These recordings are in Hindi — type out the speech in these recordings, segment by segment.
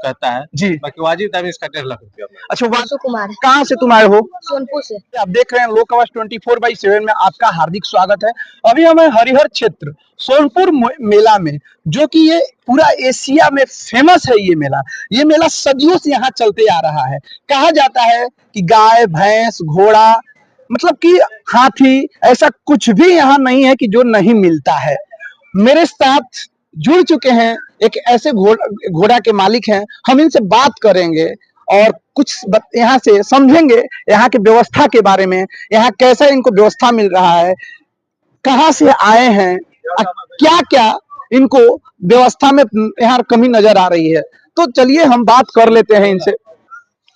कहता है जी। बाकी वाजिब दाम इसका 1.5 लाख रुपया। अच्छा, वासु कुमार, कहाँ से तुम आए हो? सोनपुर से। आप देख रहे हैं लोक आवाज 24/7 में आपका हार्दिक स्वागत है। अभी हम हैं हरिहर क्षेत्र सोनपुर मेला में, जो कि ये पूरा एशिया में फेमस है। ये मेला सदियों से यहाँ चलते आ रहा है। कहा जाता है कि गाय, भैंस, घोड़ा, मतलब कि हाथी, ऐसा कुछ भी यहाँ नहीं है कि जो नहीं मिलता है। मेरे साथ जुड़ चुके हैं एक ऐसे घोड़ा के मालिक हैं। हम इनसे बात करेंगे और कुछ यहाँ से समझेंगे, यहाँ की व्यवस्था के बारे में, यहाँ कैसा इनको व्यवस्था मिल रहा है, कहाँ से आए हैं, क्या क्या इनको व्यवस्था में यहाँ कमी नजर आ रही है। तो चलिए हम बात कर लेते हैं इनसे।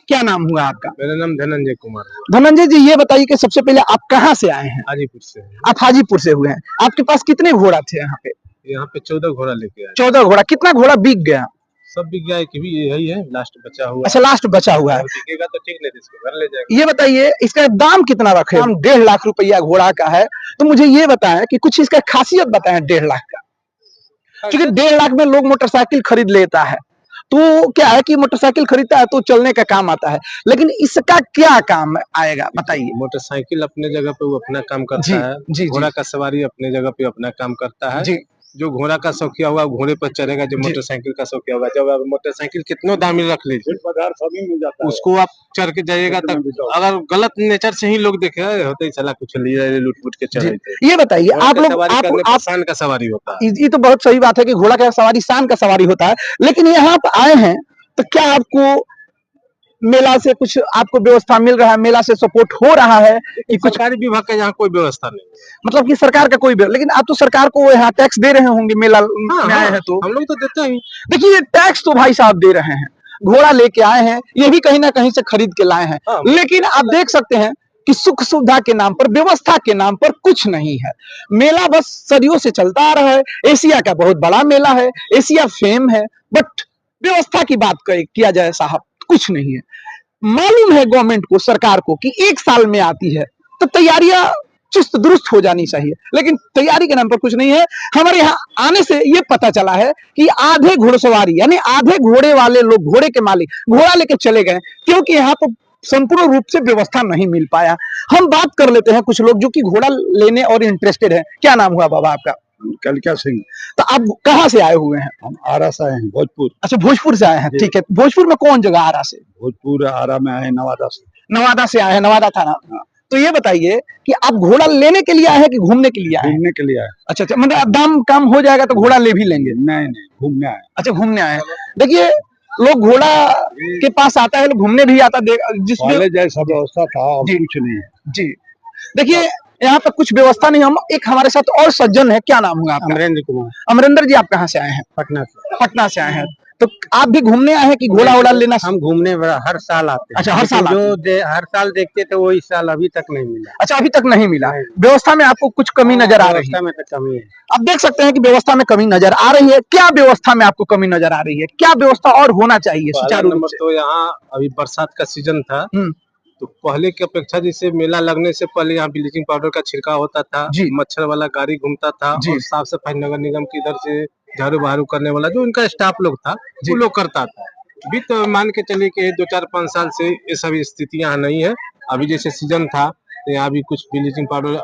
क्या नाम हुआ आपका? मेरा नाम धनंजय कुमार है। धनंजय जी, ये बताइए कि सबसे पहले आप कहाँ से आए हैं? हाजीपुर से। आप हाजीपुर से हुए हैं। आपके पास कितने घोड़ा थे यहाँ पे? यहाँ पे 14 घोड़ा लेके आए। 14 घोड़ा। कितना घोड़ा बिक गया? सब बिक गया है कि भी यही है, लास्ट बचा हुआ। अच्छा, लास्ट बचा हुआ है। बिकेगा तो ठीक, नहीं तो इसको घर ले जाएगा। ये बताइए इसका दाम कितना रखे? हम 1.5 लाख रुपया घोड़ा का है, तो मुझे ये बताएं कि कुछ इसका खासियत बताएं 1.5 लाख का। क्योंकि 1.5 लाख में लोग मोटरसाइकिल खरीद लेता है, तो क्या है कि मोटरसाइकिल खरीदता है तो चलने का काम आता है, लेकिन इसका क्या काम आएगा बताइए। मोटरसाइकिल अपने जगह पे वो अपना काम करता है। जी, घोड़ा का सवारी अपने जगह पे अपना काम करता है। जी। जो घोड़ा का शौकिया हुआ घोड़े पर चढ़ेगा, जो मोटरसाइकिल का शौकिया हुआ, जब आप मोटरसाइकिल कितनों दामी रख लीजिए, उसको आप चढ़ के जाइएगा तक अगर गलत नेचर से ही लोग देखे होते चला कुछ लूट फूट के चढ़े। ये बताइए आप लोग, आप शान का सवारी होता है। ये तो बहुत सही बात है कि घोड़ा का सवारी शान का सवारी होता है, लेकिन यहाँ पे आए हैं तो क्या आपको मेला से कुछ आपको व्यवस्था मिल रहा है? मेला से सपोर्ट हो रहा है कि कुछ? सरकारी विभाग का यहाँ कोई व्यवस्था नहीं, मतलब कि सरकार का कोई, लेकिन आप तो सरकार को यहाँ टैक्स दे रहे होंगे मेला में आए हैं तो। हम लोग तो देते हैं। देखिए टैक्स तो भाई साहब दे रहे हैं, घोड़ा लेके आए हैं, ये भी कहीं ना कहीं से खरीद के लाए हैं, लेकिन आप देख सकते हैं कि सुख सुविधा के नाम पर, व्यवस्था के नाम पर कुछ नहीं है। मेला बस सदियों से चलता आ रहा है, एशिया का बहुत बड़ा मेला है, एशिया फेम है, बट व्यवस्था की बात किया जाए साहब, कुछ नहीं है। मालूम है गवर्नमेंट को, सरकार को, कि 1 साल में आती है तो तैयारियां चुस्त दुरुस्त हो जानी चाहिए, लेकिन तैयारी के नाम पर कुछ नहीं है। हमारे यहाँ आने से ये पता चला है कि आधे घुड़सवारी यानी आधे घोड़े वाले लोग, घोड़े के मालिक घोड़ा लेके चले गए, क्योंकि यहाँ पर संपूर्ण रूप से व्यवस्था नहीं मिल पाया। हम बात कर लेते हैं कुछ लोग जो कि घोड़ा लेने और इंटरेस्टेड है। क्या नाम हुआ बाबा आपका? कलिका सिंह। तो आप कहाँ से आए हुए हैं? हम आरा से आए हैं, भोजपुर। अच्छा, भोजपुर से आए हैं, ठीक है। भोजपुर में कौन जगह? आरा से? भोजपुर आरा में आए, नवादा से। नवादा से आए हैं, नवादा थाना। तो ये बताइए कि आप घोड़ा लेने के लिए आए हैं कि घूमने के लिए आए? घूमने के लिए आए। अच्छा, मतलब दाम कम हो जाएगा तो घोड़ा ले भी लेंगे? नहीं, घूमने आए। अच्छा, घूमने आए। देखिए लोग घोड़ा के पास आता है, लोग घूमने भी आता, जिसमें जैसा व्यवस्था था अब कुछ नहीं है। जी, देखिए यहाँ पे कुछ व्यवस्था नहीं। हम एक हमारे साथ और सज्जन है, क्या नाम हुआ आपका? अमरेंद्र कुमार। अमरेंद्र जी, आप कहाँ से आए हैं? पटना से। पटना से आए हैं, तो आप भी घूमने आए हैं कि घोड़ा वोड़ा लेना? हम घूमने हर साल आते हैं। अच्छा, हर साल हर साल देखते थे वो इस साल अभी तक नहीं मिला। अच्छा, अभी तक नहीं मिला। व्यवस्था में आपको कुछ कमी नजर आ रही है? व्यवस्था में तो कमी है। आप देख सकते हैं कि व्यवस्था में कमी नजर आ रही है। क्या व्यवस्था में आपको कमी नजर आ रही है? क्या व्यवस्था और होना चाहिए सुचारू रूप से? तो यहाँ अभी बरसात का सीजन था, तो पहले की अपेक्षा जैसे मेला लगने से पहले यहाँ ब्लीचिंग पाउडर का छिड़काव होता था, मच्छर वाला गाड़ी घूमता था, और साफ सफाई नगर निगम की इधर से झाड़ू बहारू करने वाला जो उनका स्टाफ लोग था वो लोग करता था। अभी तो मान के चलिए कि 2-4-5 साल से ये सब स्थितियां नहीं है। अभी जैसे सीजन था तो यहाँ भी कुछ ब्लीचिंग पाउडर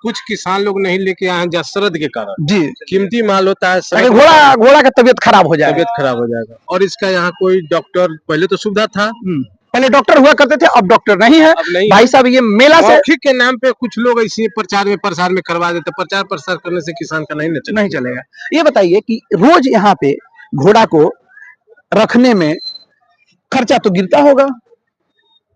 कुछ किसान लोग नहीं लेके आए हैं, शरद के कारण। जी, कीमती माल होता है, घोड़ा का तबीयत खराब हो जाएगा। और इसका यहाँ कोई डॉक्टर, पहले तो सुविधा था, पहले डॉक्टर हुआ करते थे, अब डॉक्टर नहीं है। भाई साहब, ये मेला से के नाम पे कुछ लोग ऐसे प्रचार में करवा देते। प्रचार प्रसार करने से किसान का नहीं चलेगा। ये बताइए कि रोज यहाँ पे घोड़ा को रखने में खर्चा तो गिरता होगा?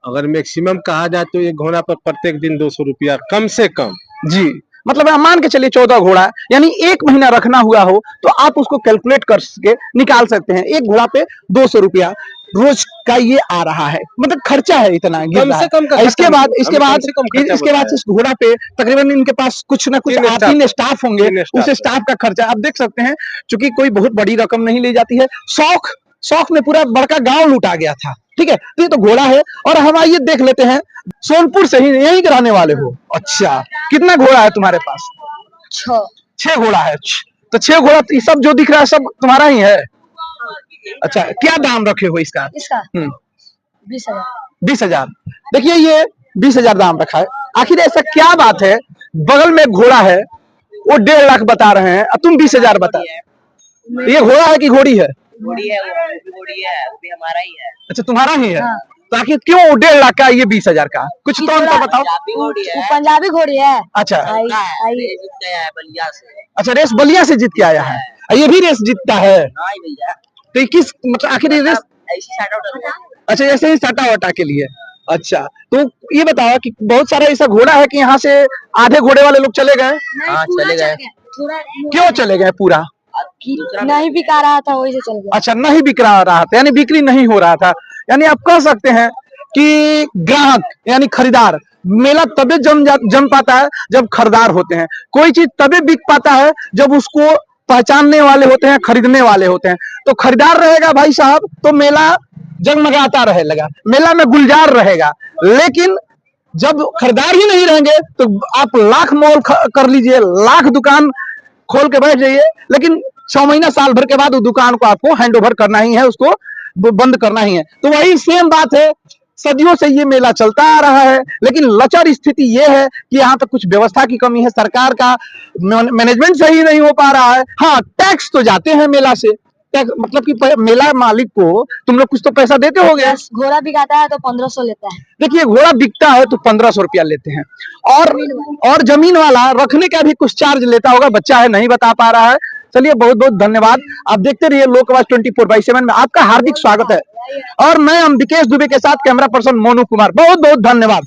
अगर मैक्सिमम कहा जाए तो ये घोड़ा पर प्रत्येक दिन 200 रुपया कम से कम। जी, मतलब मान के चलिए 14 घोड़ा यानी 1 महीना रखना हुआ हो तो आप उसको कैलकुलेट करके निकाल सकते हैं। एक घोड़ा पे 200 रुपया रोज का ये आ रहा है, मतलब खर्चा है इतना कम से कम। इसके बाद इस घोड़ा पे तकरीबन इनके पास कुछ ना कुछ 3 स्टाफ होंगे, उस स्टाफ का खर्चा आप देख सकते हैं। चूंकि कोई बहुत बड़ी रकम नहीं ली जाती है। शौक में पूरा बड़का गांव लूटा गया था, ठीक है। तो ये तो घोड़ा है। और हम आइए देख लेते हैं, सोनपुर से ही यहीं के रहने वाले हो? अच्छा, कितना घोड़ा है तुम्हारे पास? 6 घोड़ा है। तो 6 घोड़ा, ये सब जो दिख रहा है सब तुम्हारा ही है? अच्छा, क्या दाम रखे हो इसका? इसका 20,000। 20,000। देखिए ये 20,000 दाम रखा है। आखिर ऐसा क्या बात है, बगल में घोड़ा है वो 1.5 लाख बता रहे हैं और तुम 20,000 बता। ये घोड़ा है कि घोड़ी है? घोड़ी है, वो घोड़ी है, वो भी हमारा ही है। अच्छा, तुम्हारा ही है। हाँ। तो आखिर क्यों 1.5 लाख का ये 20,000 का? कुछ तो बताओ। वो पंजाबी घोड़ी है। अच्छा बलिया से। अच्छा, रेस बलिया से जीत के आया है। ये भी रेस जीतता है? नहीं भैया, तो ये किस मतलब आखिर ये रेस? अच्छा, ऐसे ही साटा वाटा के लिए। अच्छा, तो ये बताओ कि बहुत सारा ऐसा घोड़ा है कि यहाँ से आधे घोड़े वाले लोग चले गए। हाँ चले गए। क्यों चले गए? पूरा नहीं बिका रहा था, वही से चल गया। अच्छा, नहीं बिक रहा था, यानी बिक्री नहीं हो रहा था। यानी आप कह सकते हैं कि ग्राहक यानी खरीदार, मेला तभी जम पाता है जब खरीदार होते हैं। कोई चीज तभी बिक पाता है जब उसको पहचानने वाले होते हैं, खरीदने वाले होते हैं। तो खरीदार रहेगा भाई साहब तो मेला जगमगाता रहेगा, मेला में गुलजार रहेगा। लेकिन जब खरीदार ही नहीं रहेंगे तो आप लाख मॉल कर लीजिए, लाख दुकान खोल के बैठ जाइए, लेकिन 6 महीना साल भर के बाद वो दुकान को आपको हैंड ओवर करना ही है, उसको बंद करना ही है। तो वही सेम बात है, सदियों से ये मेला चलता आ रहा है, लेकिन लचर स्थिति ये है कि यहाँ पे कुछ व्यवस्था की कमी है, सरकार का मैनेजमेंट सही नहीं हो पा रहा है। हाँ, टैक्स तो जाते हैं मेला से, टैक्स मतलब कि मेला मालिक को तुम लोग कुछ तो पैसा देते हो गए। घोड़ा बिकाता है तो 1500 लेता है। देखिए, घोड़ा बिकता है तो 1500 रुपया लेते हैं, और जमीन वाला रखने का भी कुछ चार्ज लेता होगा, बच्चा है नहीं बता पा रहा है। चलिए, बहुत बहुत धन्यवाद। आप देखते रहिए लोकवाज 24/7 में आपका हार्दिक स्वागत है। और मैं अंबिकेश दुबे के साथ कैमरा पर्सन मोनू कुमार, बहुत बहुत धन्यवाद।